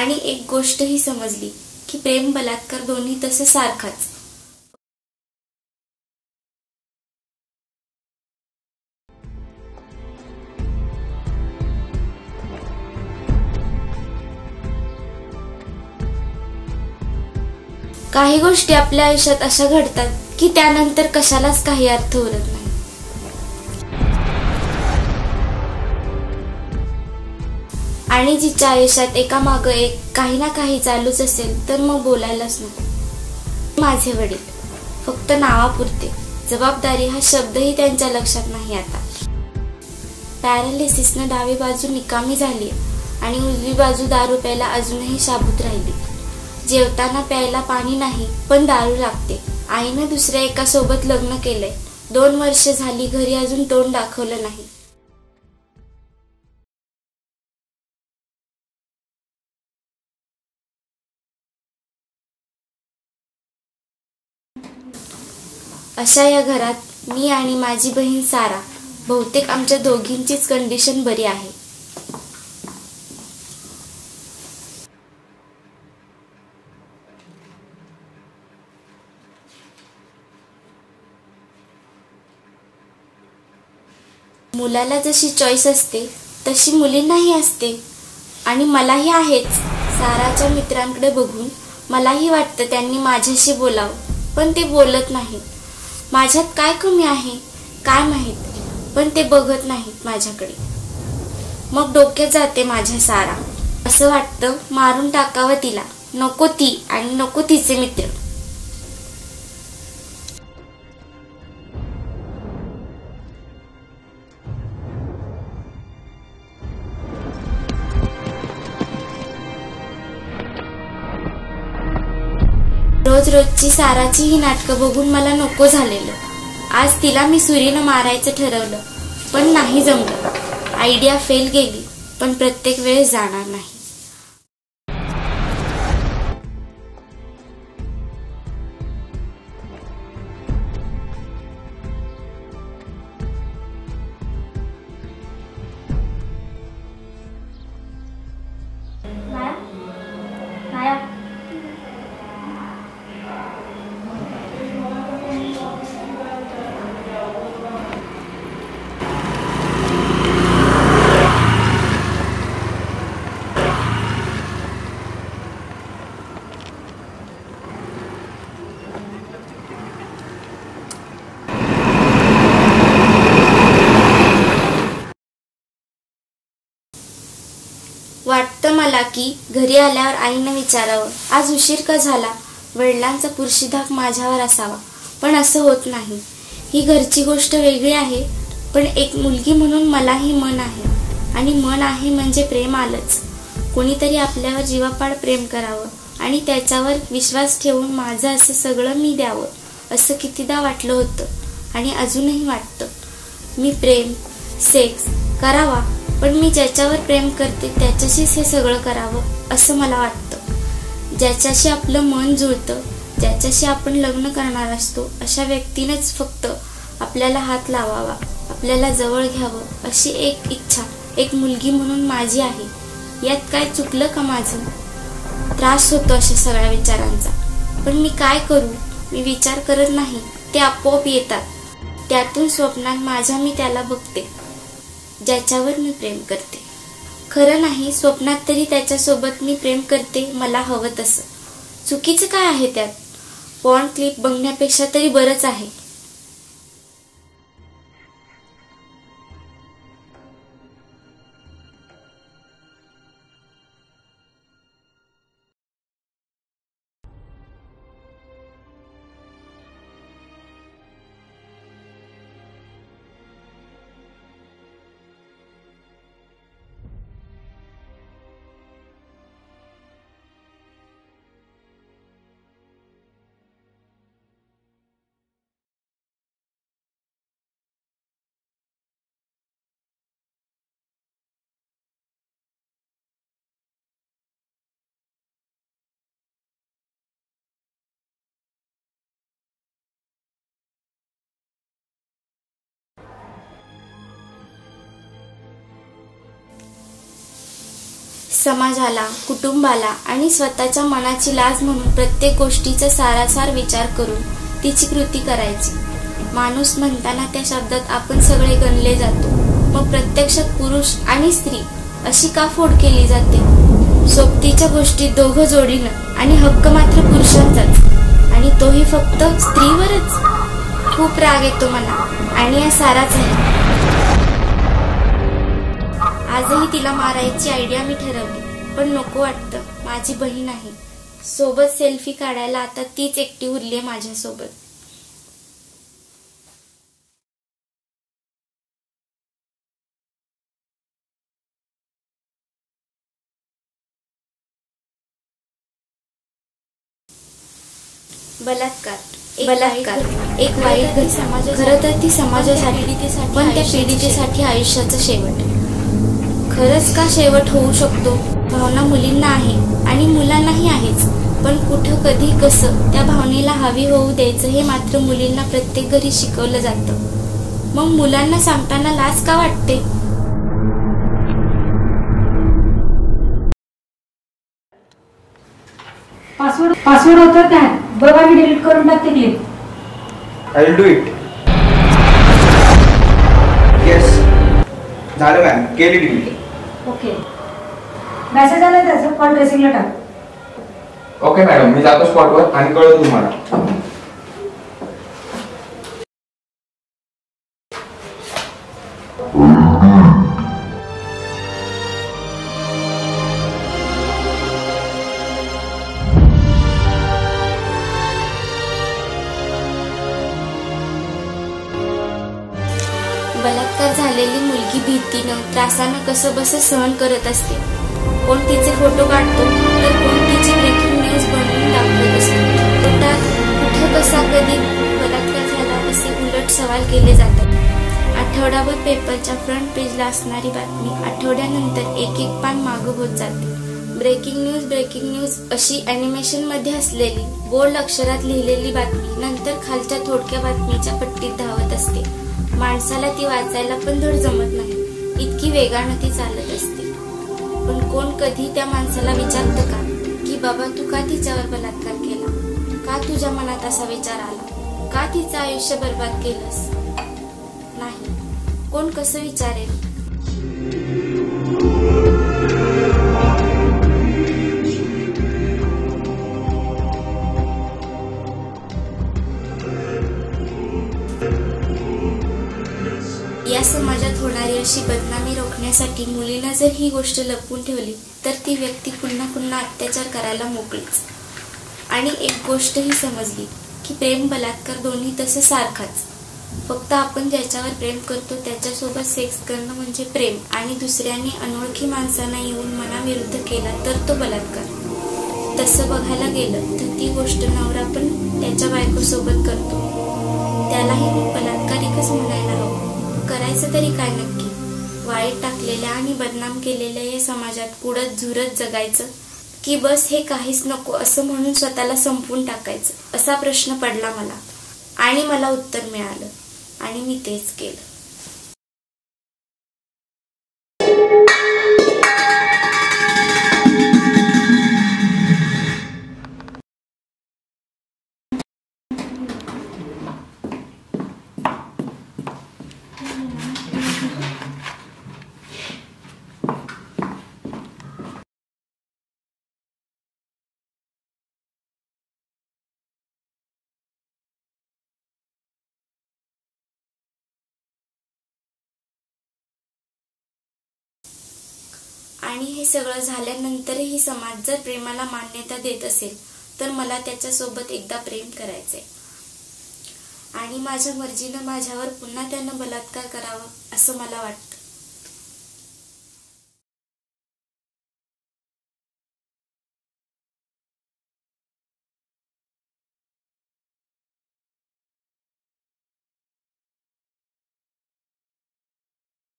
आणि एक गोष्टही समजली की प्रेम बलात्कार दोन्ही तसं सारखाच. काही गोष्टी आपल्या आयुष्यात अशा घडतात की त्यानंतर कशालाच काही अर्थ उरत नाही. आणि जिच्या आयुष्यात एकामागं एक काही ना काही चालूच असेल तर मग बोलायलाच नको. माझे वडील फक्त नावापुरते, जबाबदारी हा शब्दही त्यांच्या लक्षात नाही आता. पॅरालिसिसनं डावी बाजू निकामी झाली आणि उजवी बाजू दारू प्यायला अजूनही शाबूत राहिली. जेवताना प्यायला पाणी नाही पण दारू लागते. आईनं दुसऱ्या एका सोबत लग्न केलंय. 2 वर्ष झाली घरी अजून तोंड दाखवलं नाही. अशा या घरात मी आणि माझी बहीण सारा, बहुतेक आमच्या दोघींचीच कंडिशन बरी आहे. मुलाला जशी चॉईस असते तशी मुलींनाही असते आणि मलाही आहेच. साराच्या मित्रांकडे बघून मलाही वाटतं त्यांनी माझ्याशी बोलावं, पण ते बोलत नाहीत. माझ्यात काय कमी आहे काय माहित, पण ते बघत नाहीत माझ्याकडे. मग डोक्यात जाते माझ्या सारा. असं वाटतं मारून टाकावं तिला. नको ती आणि नको तिचे मित्र. रोजची साराची ही नाटकं बघून मला नको झालेलं. आज तिला मी सुरीनं मारायचं ठरवलं, पण नाही जमलं. आयडिया फेल गेली, पण प्रत्येक वेळेस जाणार नाही. वाटतं मला की घरी आल्यावर आईनं विचारावं, आज उशीर का झाला. वडिलांचा पुरशीधाक माझ्यावर असावा, पण असं होत नाही. ही घरची गोष्ट वेगळी आहे, पण एक मुलगी म्हणून मलाही मन आहे. आणि मन आहे म्हणजे प्रेम आलंच. कोणीतरी आपल्यावर जीवापाड प्रेम करावं आणि त्याच्यावर विश्वास ठेवून माझं असं सगळं मी द्यावं, असं कितीदा वाटलं होतं आणि अजूनही वाटतं. मी प्रेम सेक्स करावा, पण मी ज्याच्यावर प्रेम करते त्याच्याशीच हे सगळं करावं असं मला वाटतं. ज्याच्याशी आपलं मन जुळतं, ज्याच्याशी आपण लग्न करणार असतो, अशा व्यक्तीनेच फक्त आपल्याला हात लावावा, आपल्याला जवळ घ्यावं, अशी एक इच्छा एक मुलगी म्हणून माझी आहे. यात काय चुकलं का माझं? त्रास होतो अशा सगळ्या विचारांचा, पण मी काय करू? मी विचार करत नाही, ते आपोआप येतात. त्यातून स्वप्नात माझ्या मी त्याला बघते ज्याच्यावर मी प्रेम करते. खरं नाही, स्वप्नात तरी त्याच्यासोबत मी प्रेम करते मला हवं तसं. चुकीचं काय आहे त्यात? पॉर्न क्लिप बघण्यापेक्षा तरी बरंच आहे. समाजाला, कुटुंबाला आणि स्वतःच्या मनाची लाज म्हणून प्रत्येक गोष्टीचा सारासार विचार करून तिची कृती करायची. माणूस म्हणताना त्या शब्दात आपण सगळे गणले जातो. मग प्रत्यक्षात पुरुष आणि स्त्री अशी का फोड केली जाते? सोबतीच्या गोष्टीत दोघं जोडीनं आणि हक्क मात्र पुरुषांचाच, आणि तोही फक्त स्त्रीवरच. खूप राग येतो मला आणि या साराच आहे. आजही तिला मारायची आयडिया मी ठरवली, पण नको वाटतं. माझी बहीण आहे सोबत. सेल्फी काढायला आता तीच एकटी उरलीये माझ्यासोबत. बलात्कार एक वाईट घटना. खरं तर ती समाजासाठी, पण त्या पीडितेसाठी आयुष्याचा शेवट. खरंच का शेवट होऊ शकतो? भावना मुलींना आहे आणि मुलांनाही आहेच, पण कुठं, कधी, कसं त्या भावनेला हवी होऊ द्यायचं हे मात्र मुलींना प्रत्येक घरी शिकवलं जातं. मग मुलांना सांगताना लाज का वाटते? पासवर्ड होतं काय? बघा, मी डिलीट करून टाकते clip. I will do it. Yes, झालं मॅम, केली डिलीट. ओके, मेसेज आला त्याचा, कॉल ट्रेसिंगला टाक. ओके मॅडम, मी जातो स्पॉटवर आणि कळवतो तुम्हाला. बलात्कार झालेली मुलगी भीतीनं, त्रासानं कसं बसं सहन करत असते. कोण तिचे फोटो काढतो, तर कोण तिची ब्रेकिंग न्यूज बनवून दाखवत असतो. कुठं, कसा, कधी बलात्कार झाला असे उलट सवाल केले जातात. आठवडाभर पेपरच्या फ्रंट पेजला असणारी बातमी आठवड्यानंतर एक एक पान मागं होत जाते. ब्रेकिंग न्यूज अशी अॅनिमेशन मध्ये असलेली बोल्ड अक्षरात लिहिलेली बातमी नंतर खालच्या थोडक्या बातमीच्या पट्टीत धावत असते. माणसाला ती वाचायला पण धड जमत नाही, इतकी वेगानं ती चालत असते. पण कोण कधी त्या माणसाला विचारतं का की बाबा, तू का तिच्यावर बलात्कार केला? का तुझ्या मनात असा विचार आला? का तिचं आयुष्य बर्बाद केलंस? नाही, कोण कसं विचारेल? या समाजात होणारी अशी बदनामी रोखण्यासाठी मुलीनं जर ही गोष्ट लपवून ठेवली तर ती व्यक्ती पुन्हा पुन्हा अत्याचार करायला मोकळीच. आणि एक गोष्टही समजली की प्रेम, बलात्कार दोन्ही तसं सारखाच. फक्त आपण ज्याच्यावर प्रेम करतो त्याच्यासोबत सेक्स करणं म्हणजे प्रेम, आणि दुसऱ्याने अनोळखी माणसांना येऊन मनाविरुद्ध केला तर तो बलात्कार. तसं बघायला गेलं तर ती गोष्ट नवरा पण त्याच्या बायकोसोबत करतो, त्यालाही बलात्कारिकच म्हणायला हवं. करायचं तरी काय नक्की? वाईट टाकलेल्या आणि बदनाम केलेल्या या समाजात कुडत झुरत जगायचं की बस हे काहीच नको असं म्हणून स्वतःला संपवून टाकायचं, असा प्रश्न पडला मला. आणि मला उत्तर मिळालं आणि मी तेच केलं. आणि हे सगळं झाल्यानंतरही समाज जर प्रेमाला मान्यता देत असेल तर मला त्याच्यासोबत एकदा प्रेम करायचंय. आणि माझ्या मर्जीनं माझ्यावर पुन्हा त्यानं बलात्कार करावा असं मला वाटतं.